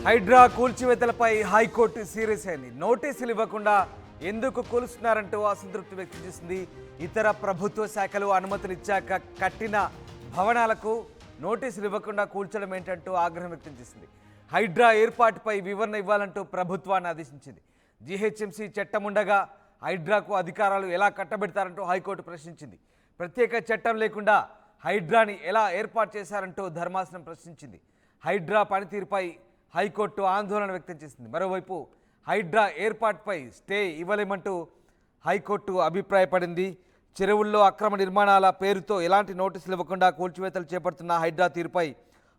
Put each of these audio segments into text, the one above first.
Hydraa కూల్చివేతలపై high court serious అయింది. నోటీసులు ఇవ్వకుండా ఎందుకు కూలుస్తున్నారంటూ అసంతృప్తి వ్యక్తం చేసింది. ఇతర ప్రభుత్వ శాఖలు అనుమతులు ఇచ్చాక కట్టిన భవనాలకు నోటీసులు ఇవ్వకుండా కూల్చడం ఏంటంటూ ఆగ్రహం వ్యక్తం చేసింది. హైడ్రా ఏర్పాటుపై వివరణ ఇవ్వాలంటూ ప్రభుత్వాన్ని ఆదేశించింది. జీహెచ్ఎంసీ చట్టం ఉండగా హైడ్రాకు అధికారాలు ఎలా కట్టబెడతారంటూ హైకోర్టు ప్రశ్నించింది. ప్రత్యేక చట్టం లేకుండా హైడ్రాని ఎలా ఏర్పాటు చేశారంటూ ధర్మాసనం ప్రశ్నించింది. హైడ్రా పనితీరుపై హైకోర్టు ఆందోళన వ్యక్తం చేసింది. మరోవైపు హైడ్రా ఏర్పాటుపై స్టే ఇవ్వలేమంటూ హైకోర్టు అభిప్రాయపడింది. చెరువుల్లో అక్రమ నిర్మాణాల పేరుతో ఎలాంటి నోటీసులు ఇవ్వకుండా కూల్చివేతలు చేపడుతున్న హైడ్రా తీరుపై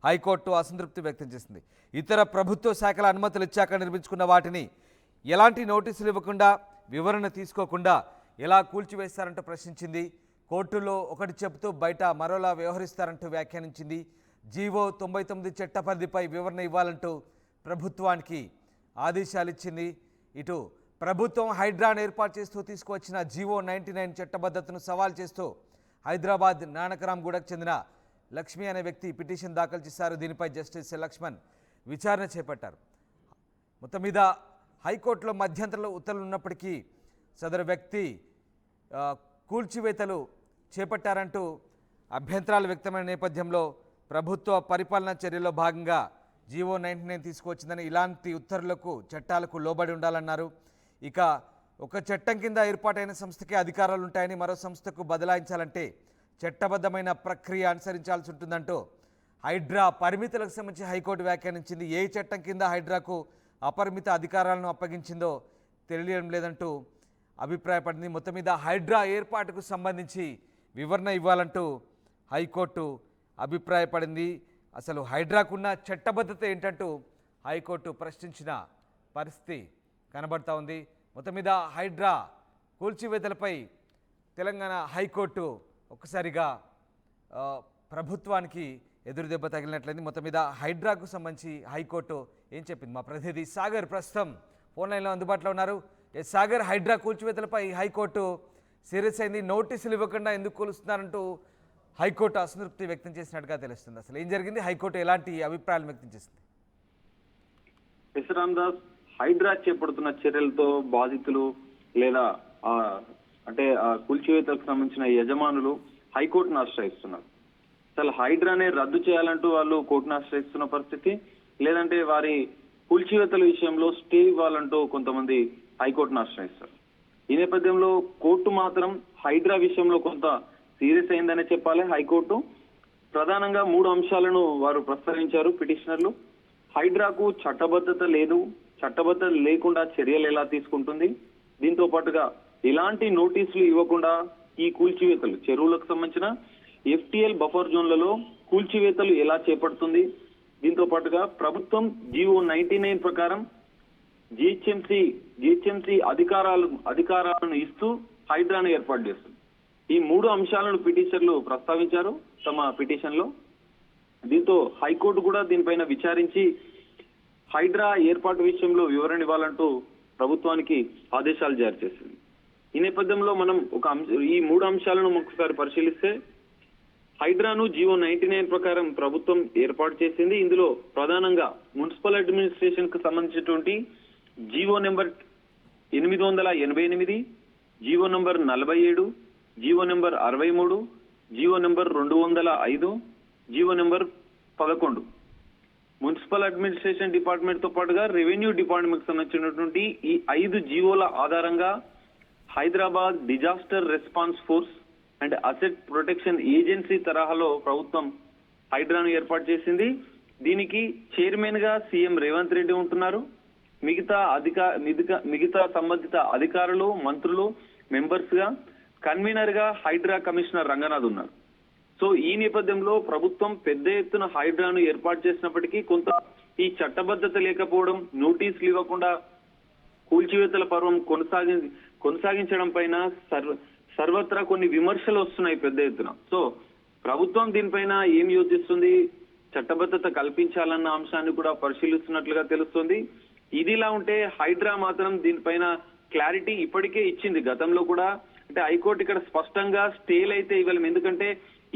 హైకోర్టు అసంతృప్తి వ్యక్తం చేసింది. ఇతర ప్రభుత్వ శాఖల అనుమతులు ఇచ్చాక నిర్మించుకున్న వాటిని ఎలాంటి నోటీసులు ఇవ్వకుండా వివరణ తీసుకోకుండా ఎలా కూల్చివేస్తారంటూ ప్రశ్నించింది. కోర్టులో ఒకటి చెబుతూ బయట మరోలా వ్యవహరిస్తారంటూ వ్యాఖ్యానించింది. జీవో 99 చట్ట పరిధిపై వివరణ ఇవ్వాలంటూ ప్రభుత్వానికి ఆదేశాలు ఇచ్చింది. ఇటు ప్రభుత్వం హైడ్రాను ఏర్పాటు చేస్తూ తీసుకువచ్చిన జీవో 99 చట్టబద్ధతను సవాల్ చేస్తూ హైదరాబాద్ నానకరాంగూడకు చెందిన లక్ష్మి అనే వ్యక్తి పిటిషన్ దాఖలు చేశారు. దీనిపై జస్టిస్ లక్ష్మణ్ విచారణ చేపట్టారు. మొత్తం మీద హైకోర్టులో మధ్యంతర ఉత్తర్వులు ఉన్నప్పటికీ సదరు వ్యక్తి కూల్చివేతలు చేపట్టారంటూ అభ్యంతరాలు వ్యక్తమైన నేపథ్యంలో ప్రభుత్వ పరిపాలనా చర్యలో భాగంగా జీవో 99 తీసుకువచ్చిందని, ఇలాంటి ఉత్తర్వులకు చట్టాలకు లోబడి ఉండాలన్నారు. ఇక ఒక చట్టం కింద ఏర్పాటైన సంస్థకే అధికారాలు ఉంటాయని, మరో సంస్థకు బదలాయించాలంటే చట్టబద్ధమైన ప్రక్రియ అనుసరించాల్సి ఉంటుందంటూ హైడ్రా పరిమితులకు సంబంధించి హైకోర్టు వ్యాఖ్యానించింది. ఏ చట్టం కింద హైడ్రాకు అపరిమిత అధికారాలను అప్పగించిందో తెలియడం లేదంటూ అభిప్రాయపడింది. మొత్తం మీద హైడ్రా ఏర్పాటుకు సంబంధించి వివరణ ఇవ్వాలంటూ హైకోర్టు అభిప్రాయపడింది. అసలు హైడ్రాకున్న చట్టబద్ధత ఏంటంటూ హైకోర్టు ప్రశ్నించిన పరిస్థితి కనబడతా ఉంది. మొత్తం మీద హైడ్రా కూల్చివేతలపై తెలంగాణ హైకోర్టు ఒక్కసారిగా ప్రభుత్వానికి ఎదురుదెబ్బ తగిలినట్లయింది. మొత్తం మీద హైడ్రాకు సంబంధించి హైకోర్టు ఏం చెప్పింది? మా ప్రతినిధి సాగర్ ప్రస్తుతం ఫోన్ లైన్లో అందుబాటులో ఉన్నారు. సాగర్, హైడ్రా కూల్చివేతలపై హైకోర్టు సీరియస్ అయింది. నోటీసులు ఇవ్వకుండా ఎందుకు కూలుస్తున్నారంటూ హైకోర్టు అసంతృప్తి వ్యక్తం చేసినట్టుగా తెలుస్తుంది. అసలు ఏం జరిగింది? హైకోర్టు ఎలాంటి అభిప్రాయాలు వ్యక్తం చేసింది? రామదాస్, హైడ్రా చేపడుతున్న చర్యలతో బాధితులు లేదా అంటే కూల్చివేతలకు సంబంధించిన యజమానులు హైకోర్టును ఆశ్రయిస్తున్నారు. అసలు హైడ్రానే రద్దు చేయాలంటూ వాళ్ళు కోర్టును ఆశ్రయిస్తున్న పరిస్థితి, లేదంటే వారి కూల్చివేతల విషయంలో స్టే ఇవ్వాలంటూ కొంతమంది హైకోర్టును ఆశ్రయిస్తారు. ఈ నేపథ్యంలో కోర్టు మాత్రం హైడ్రా విషయంలో కొంత సీరియస్ అయిందనే చెప్పాలి. హైకోర్టు ప్రధానంగా 3 అంశాలను వారు ప్రస్తావించారు పిటిషనర్లు. హైడ్రాకు చట్టబద్ధత లేదు, చట్టబద్ధత లేకుండా చర్యలు ఎలా తీసుకుంటుంది, దీంతో పాటుగా ఎలాంటి నోటీసులు ఇవ్వకుండా ఈ కూల్చివేతలు చెరువులకు సంబంధించిన ఎఫ్టీఎల్ బఫర్ జోన్లలో కూల్చివేతలు ఎలా చేపడుతుంది, దీంతో పాటుగా ప్రభుత్వం జీవో 99 ప్రకారం జిహెచ్ఎంసీ అధికారాలను ఇస్తూ హైడ్రాను ఏర్పాటు చేస్తుంది. ఈ 3 అంశాలను పిటిషనర్లు ప్రస్తావించారు తమ పిటిషన్ లో. దీంతో హైకోర్టు కూడా దీనిపైన విచారించి హైడ్రా ఏర్పాటు విషయంలో వివరణ ఇవ్వాలంటూ ప్రభుత్వానికి ఆదేశాలు జారీ చేసింది. ఈ నేపథ్యంలో మనం ఈ 3 అంశాలను ఒకసారి పరిశీలిస్తే, హైడ్రాను జీవో 99 ప్రకారం ప్రభుత్వం ఏర్పాటు చేసింది. ఇందులో ప్రధానంగా మున్సిపల్ అడ్మినిస్ట్రేషన్ కు సంబంధించినటువంటి GO number 888, GO number 47, GO number 63, GO number 205, GO number 11 municipal administration department తో పాటుగా రెవెన్యూ డిపార్ట్మెంట్ సంబంధించినటువంటి ఈ 5 జీవోల ఆధారంగా Hyderabad disaster response force and asset protection agency తరహాలో ప్రభుత్వం హైడ్రాను ఏర్పాటు చేసింది. దీనికి చైర్మన్ గా సీఎం రేవంత్ రెడ్డి ఉంటున్నారు. మిగతా సంబంధిత అధికారులు, మంత్రులు మెంబర్స్ గా, కన్వీనర్ గా హైడ్రా కమిషనర్ రంగనాథ్ ఉన్నారు. సో ఈ నేపథ్యంలో ప్రభుత్వం పెద్ద ఎత్తున హైడ్రాను ఏర్పాటు చేసినప్పటికీ కొంత ఈ చట్టబద్ధత లేకపోవడం, నోటీసులు ఇవ్వకుండా కూల్చివేతల పర్వం కొనసాగించడం పైన సర్వత్రా కొన్ని విమర్శలు వస్తున్నాయి పెద్ద ఎత్తున. సో ప్రభుత్వం దీనిపైన ఏం యోచిస్తుంది, చట్టబద్ధత కల్పించాలన్న అంశాన్ని కూడా పరిశీలిస్తున్నట్లుగా తెలుస్తుంది. ఇదిలా ఉంటే హైడ్రా మాత్రం దీనిపైన క్లారిటీ ఇప్పటికే ఇచ్చింది. గతంలో కూడా అంటే హైకోర్టు ఇక్కడ స్పష్టంగా స్టేలు అయితే ఇవ్వలేము, ఎందుకంటే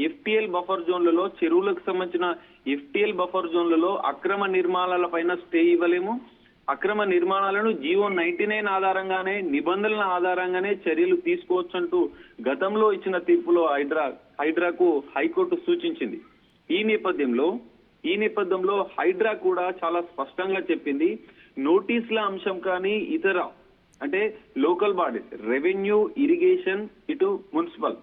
ఎఫ్టిఎల్ బఫర్ జోన్లలో చెరువులకు సంబంధించిన ఎఫ్టిఎల్ బఫర్ జోన్లలో అక్రమ నిర్మాణాల పైన స్టే ఇవ్వలేము. అక్రమ నిర్మాణాలను జీవో 99 ఆధారంగానే నిబంధనల ఆధారంగానే చర్యలు తీసుకోవచ్చు అంటూ గతంలో ఇచ్చిన తీర్పులో హైడ్రాకు హైకోర్టు సూచించింది. ఈ నేపథ్యంలో హైడ్రా కూడా చాలా స్పష్టంగా చెప్పింది, నోటీసుల అంశం కానీ ఇతర అంటే లోకల్ బాడీస్, రెవెన్యూ, ఇరిగేషన్, ఇటు మున్సిపల్,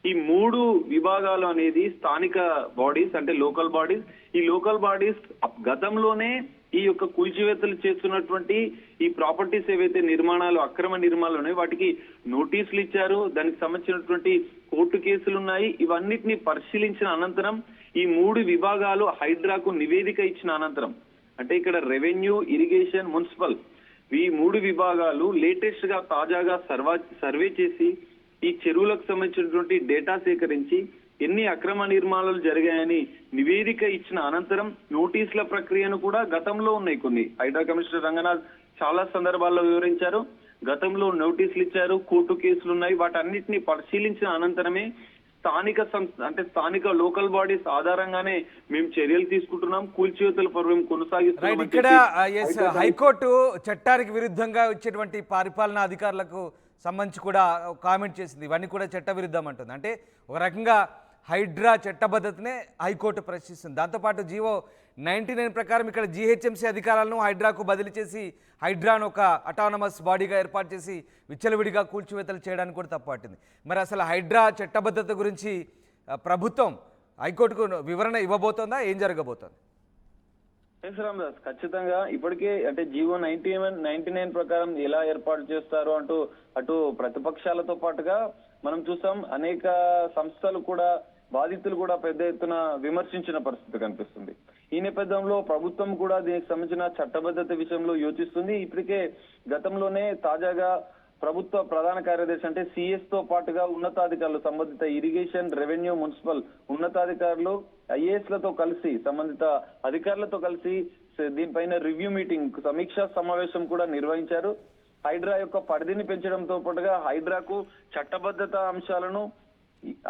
ఈ 3 విభాగాలు అనేది స్థానిక బాడీస్ అంటే లోకల్ బాడీస్. ఈ లోకల్ బాడీస్ గతంలోనే ఈ యొక్క కూల్చివేతలు చేస్తున్నటువంటి ఈ ప్రాపర్టీస్ ఏవైతే నిర్మాణాలు అక్రమ నిర్మాణాలు ఉన్నాయో వాటికి నోటీసులు ఇచ్చారు. దానికి సంబంధించినటువంటి కోర్టు కేసులు ఉన్నాయి. ఇవన్నిటిని పరిశీలించిన అనంతరం ఈ 3 విభాగాలు హైడ్రాకు నివేదిక ఇచ్చిన అనంతరం అంటే ఇక్కడ రెవెన్యూ, ఇరిగేషన్, మున్సిపల్ ఈ 3 విభాగాలు లేటెస్ట్ గా తాజాగా సర్వే చేసి ఈ చెరువులకు సంబంధించినటువంటి డేటా సేకరించి ఎన్ని అక్రమ నిర్మాణాలు జరిగాయని నివేదిక ఇచ్చిన అనంతరం నోటీసుల ప్రక్రియను కూడా గతంలో ఉన్నాయి కొన్ని. హైడ్రా కమిషనర్ రంగనాథ్ చాలా సందర్భాల్లో వివరించారు. గతంలో నోటీసులు ఇచ్చారు, కోర్టు కేసులు ఉన్నాయి. వాటన్నిటిని పరిశీలించిన అనంతరమే స్థానిక లోకల్ బాడీస్ ఆధారంగానే మేము చర్యలు తీసుకుంటున్నాం, కూల్చివేతల పర్వం కొనసాగిస్తున్నాం. ఇక్కడ హైకోర్టు చట్టానికి విరుద్ధంగా వచ్చేటువంటి పరిపాలనా అధికారులకు సంబంధించి కూడా కామెంట్ చేసింది. ఇవన్నీ కూడా చట్ట విరుద్ధం అంటుంది. అంటే ఒక రకంగా హైడ్రా చట్టబద్ధతనే హైకోర్టు ప్రశ్నిస్తుంది. దాంతోపాటు జీవో 99 ప్రకారం ఇక్కడ జీహెచ్ఎంసీ అధికారాలను హైడ్రాకు బదిలీ చేసి హైడ్రాను ఒక అటానమస్ బాడీగా ఏర్పాటు చేసి విచ్చలవిడిగా కూల్చివేతలు చేయడానికి కూడా తప్పట్టింది. మరి అసలు హైడ్రా చట్టబద్ధత గురించి ప్రభుత్వం హైకోర్టుకు వివరణ ఇవ్వబోతోందా? ఏం జరగబోతోంది? రామదాస్, ఖచ్చితంగా ఇప్పటికే అంటే జీవో 99 ప్రకారం ఎలా ఏర్పాటు చేస్తారు అంటూ అటు ప్రతిపక్షాలతో పాటుగా మనం చూసాం, అనేక సంస్థలు కూడా బాధితులు కూడా పెద్ద ఎత్తున విమర్శించిన పరిస్థితి కనిపిస్తుంది. ఈ నేపథ్యంలో ప్రభుత్వం కూడా దీనికి సంబంధించిన చట్టబద్ధత విషయంలో యోచిస్తుంది. ఇప్పటికే గతంలోనే తాజాగా ప్రభుత్వ ప్రధాన కార్యదర్శి అంటే సిఎస్ తో పాటుగా ఉన్నతాధికారులు, సంబంధిత ఇరిగేషన్, రెవెన్యూ, మున్సిపల్ ఉన్నతాధికారులు ఐఏఎస్ లతో కలిసి సంబంధిత అధికారులతో కలిసి దీనిపైన రివ్యూ మీటింగ్, సమీక్షా సమావేశం కూడా నిర్వహించారు. హైడ్రా యొక్క పరిధిని పెంచడంతో పాటుగా హైడ్రాకు చట్టబద్ధత అంశాలను,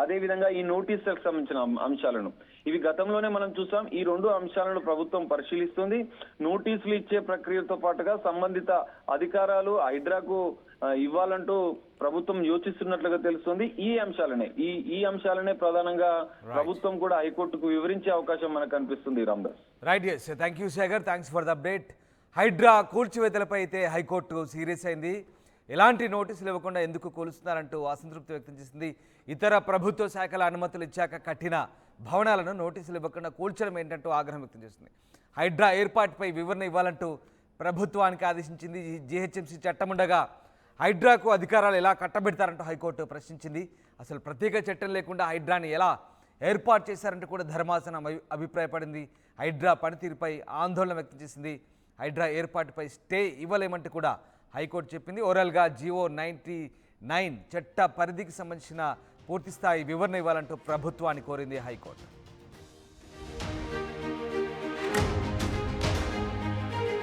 అదే విధంగా ఈ నోటీసులకు సంబంధించిన అంశాలను, ఇవి గతంలోనే మనం చూసాం. ఈ 2 అంశాలను ప్రభుత్వం పరిశీలిస్తుంది. నోటీసులు ఇచ్చే ప్రక్రియతో పాటుగా సంబంధిత అధికారాలు హైడ్రాకు ఇవ్వాలంటూ ప్రభుత్వం యోచిస్తున్నట్లుగా తెలుస్తుంది. ఈ అంశాలనే ప్రధానంగా ప్రభుత్వం కూడా హైకోర్టుకు వివరించే అవకాశం మనకు కనిపిస్తుంది. Ramdas, right, yes, thank you Shekhar, thanks for the update. Hydraa కూల్చివేతలపై అయితే హైకోర్టు సీరియస్ అయింది. ఎలాంటి నోటీసులు ఇవ్వకుండా ఎందుకు కూలుస్తున్నారంటూ అసంతృప్తి వ్యక్తం చేసింది. ఇతర ప్రభుత్వ శాఖల అనుమతులు ఇచ్చాక కట్టిన భవనాలను నోటీసులు ఇవ్వకుండా కూల్చడం ఏంటంటూ ఆగ్రహం వ్యక్తం చేస్తుంది. హైడ్రా ఏర్పాటుపై వివరణ ఇవ్వాలంటూ ప్రభుత్వానికి ఆదేశించింది. జీహెచ్ఎంసీ చట్టం ఉండగా హైడ్రాకు అధికారాలు ఎలా కట్టబెడతారంటూ హైకోర్టు ప్రశ్నించింది. అసలు ప్రత్యేక చట్టం లేకుండా హైడ్రాని ఎలా ఏర్పాటు చేశారంటూ కూడా ధర్మాసనం అభిప్రాయపడింది. హైడ్రా పనితీరుపై ఆందోళన వ్యక్తం చేసింది. హైడ్రా ఏర్పాటుపై స్టే ఇవ్వలేమంటూ కూడా హైకోర్టు చెప్పింది. ఓవరాల్గా జీవో 99 చట్ట పరిధికి సంబంధించిన పూర్తిస్థాయి వివరణ ఇవ్వాలంటూ ప్రభుత్వాన్ని కోరింది హైకోర్టు.